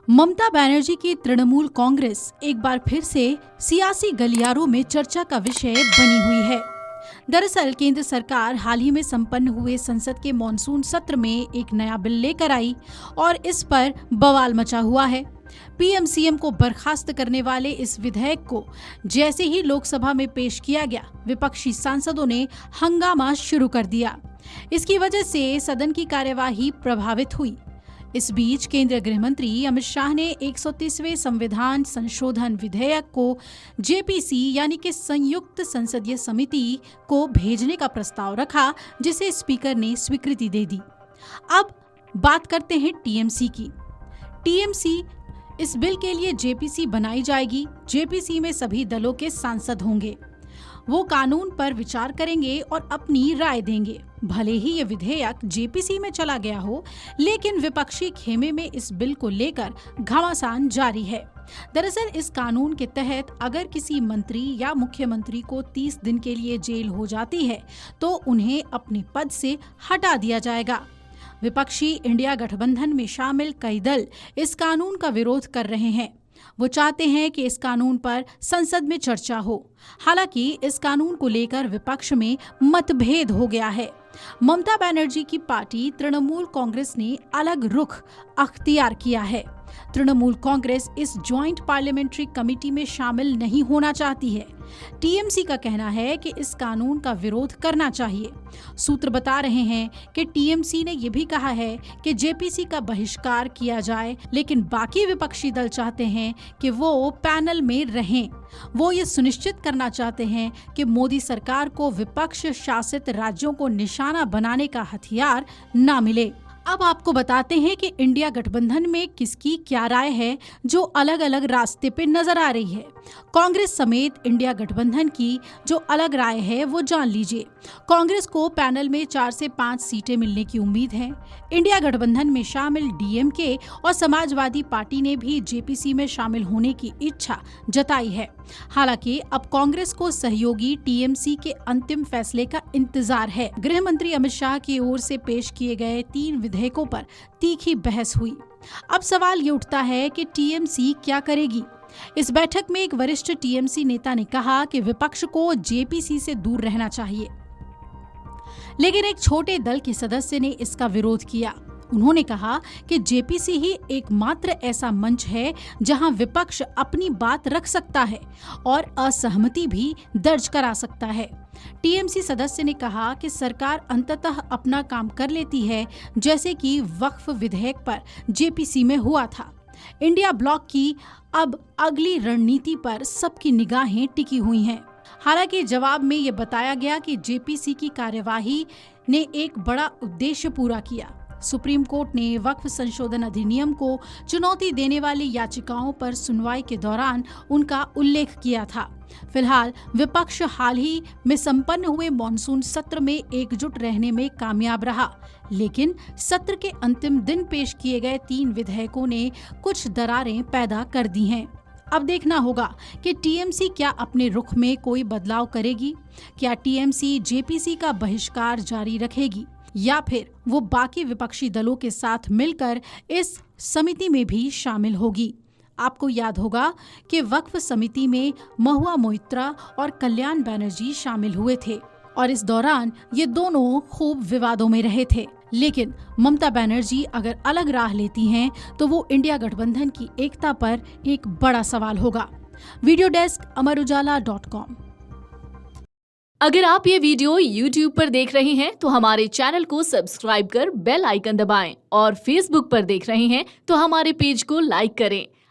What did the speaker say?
ममता बनर्जी की तृणमूल कांग्रेस एक बार फिर से सियासी गलियारों में चर्चा का विषय बनी हुई है। दरअसल केंद्र सरकार हाल ही में संपन्न हुए संसद के मॉनसून सत्र में एक नया बिल लेकर आई और इस पर बवाल मचा हुआ है। पीएम-सीएम को बर्खास्त करने वाले इस विधेयक को जैसे ही लोकसभा में पेश किया गया, विपक्षी सांसदों ने हंगामा शुरू कर दिया। इसकी वजह से सदन की कार्यवाही प्रभावित हुई। इस बीच केंद्रीय गृह मंत्री अमित शाह ने 130वें संविधान संशोधन विधेयक को जेपीसी यानी कि संयुक्त संसदीय समिति को भेजने का प्रस्ताव रखा, जिसे स्पीकर ने स्वीकृति दे दी। अब बात करते हैं टीएमसी की। टीएमसी इस बिल के लिए जेपीसी बनाई जाएगी। जेपीसी में सभी दलों के सांसद होंगे। वो कानून पर विचार करेंगे और अपनी राय देंगे। भले ही ये विधेयक जेपीसी में चला गया हो, लेकिन विपक्षी खेमे में इस बिल को लेकर घमासान जारी है। दरअसल इस कानून के तहत अगर किसी मंत्री या मुख्यमंत्री को 30 दिन के लिए जेल हो जाती है तो उन्हें अपने पद से हटा दिया जाएगा। विपक्षी इंडिया गठबंधन में शामिल कई दल इस कानून का विरोध कर रहे हैं। वो चाहते हैं कि इस कानून पर संसद में चर्चा हो। हालांकि इस कानून को लेकर विपक्ष में मतभेद हो गया है। ममता बनर्जी की पार्टी तृणमूल कांग्रेस ने अलग रुख अख्तियार किया है। तृणमूल कांग्रेस इस ज्वाइंट पार्लियामेंट्री कमेटी में शामिल नहीं होना चाहती है। टीएमसी का कहना है कि इस कानून का विरोध करना चाहिए। सूत्र बता रहे हैं कि टीएमसी ने यह भी कहा है कि जेपीसी का बहिष्कार किया जाए, लेकिन बाकी विपक्षी दल चाहते हैं कि वो पैनल में रहें। वो ये सुनिश्चित करना चाहते हैं कि मोदी सरकार को विपक्ष शासित राज्यों को निशाना बनाने का हथियार न मिले। अब आपको बताते हैं कि इंडिया गठबंधन में किसकी क्या राय है, जो अलग अलग रास्ते पे नजर आ रही है। कांग्रेस समेत इंडिया गठबंधन की जो अलग राय है वो जान लीजिए। कांग्रेस को पैनल में 4 से 5 सीटें मिलने की उम्मीद है। इंडिया गठबंधन में शामिल डीएमके और समाजवादी पार्टी ने भी जेपीसी में शामिल होने की इच्छा जताई है। हालांकि अब कांग्रेस को सहयोगी टीएमसी के अंतिम फैसले का इंतजार है। गृह मंत्री अमित शाह की ओर से पेश किए गए 3 विधेयकों पर तीखी बहस हुई। अब सवाल ये उठता है कि टीएमसी क्या करेगी। इस बैठक में एक वरिष्ठ टीएमसी नेता ने कहा कि विपक्ष को जेपीसी से दूर रहना चाहिए, लेकिन एक छोटे दल के सदस्य ने इसका विरोध किया। उन्होंने कहा कि जेपीसी ही एकमात्र ऐसा मंच है जहां विपक्ष अपनी बात रख सकता है और असहमति भी दर्ज करा सकता है। टीएमसी सदस्य ने कहा कि सरकार अंततः अपना काम कर लेती है, जैसे कि वक्फ विधेयक पर जेपीसी में हुआ था। इंडिया ब्लॉक की अब अगली रणनीति पर सबकी निगाहें टिकी हुई हैं। हालांकि जवाब में ये बताया गया कि जेपीसी की कार्यवाही ने एक बड़ा उद्देश्य पूरा किया। सुप्रीम कोर्ट ने वक्फ संशोधन अधिनियम को चुनौती देने वाली याचिकाओं पर सुनवाई के दौरान उनका उल्लेख किया था। फिलहाल विपक्ष हाल ही में संपन्न हुए मॉनसून सत्र में एकजुट रहने में कामयाब रहा, लेकिन सत्र के अंतिम दिन पेश किए गए 3 विधेयकों ने कुछ दरारें पैदा कर दी हैं। अब देखना होगा कि टीएमसी क्या अपने रुख में कोई बदलाव करेगी। क्या टीएमसी जेपीसी का बहिष्कार जारी रखेगी या फिर वो बाकी विपक्षी दलों के साथ मिलकर इस समिति में भी शामिल होगी। आपको याद होगा कि वक्फ समिति में महुआ मोइत्रा और कल्याण बनर्जी शामिल हुए थे और इस दौरान ये दोनों खूब विवादों में रहे थे। लेकिन ममता बनर्जी अगर अलग राह लेती हैं तो वो इंडिया गठबंधन की एकता पर एक बड़ा सवाल होगा। वीडियो डेस्क अमरउजाला.com। अगर आप ये वीडियो YouTube पर देख रहे हैं तो हमारे चैनल को सब्सक्राइब कर बेल आइकन दबाएं और Facebook पर देख रहे हैं तो हमारे पेज को लाइक करें।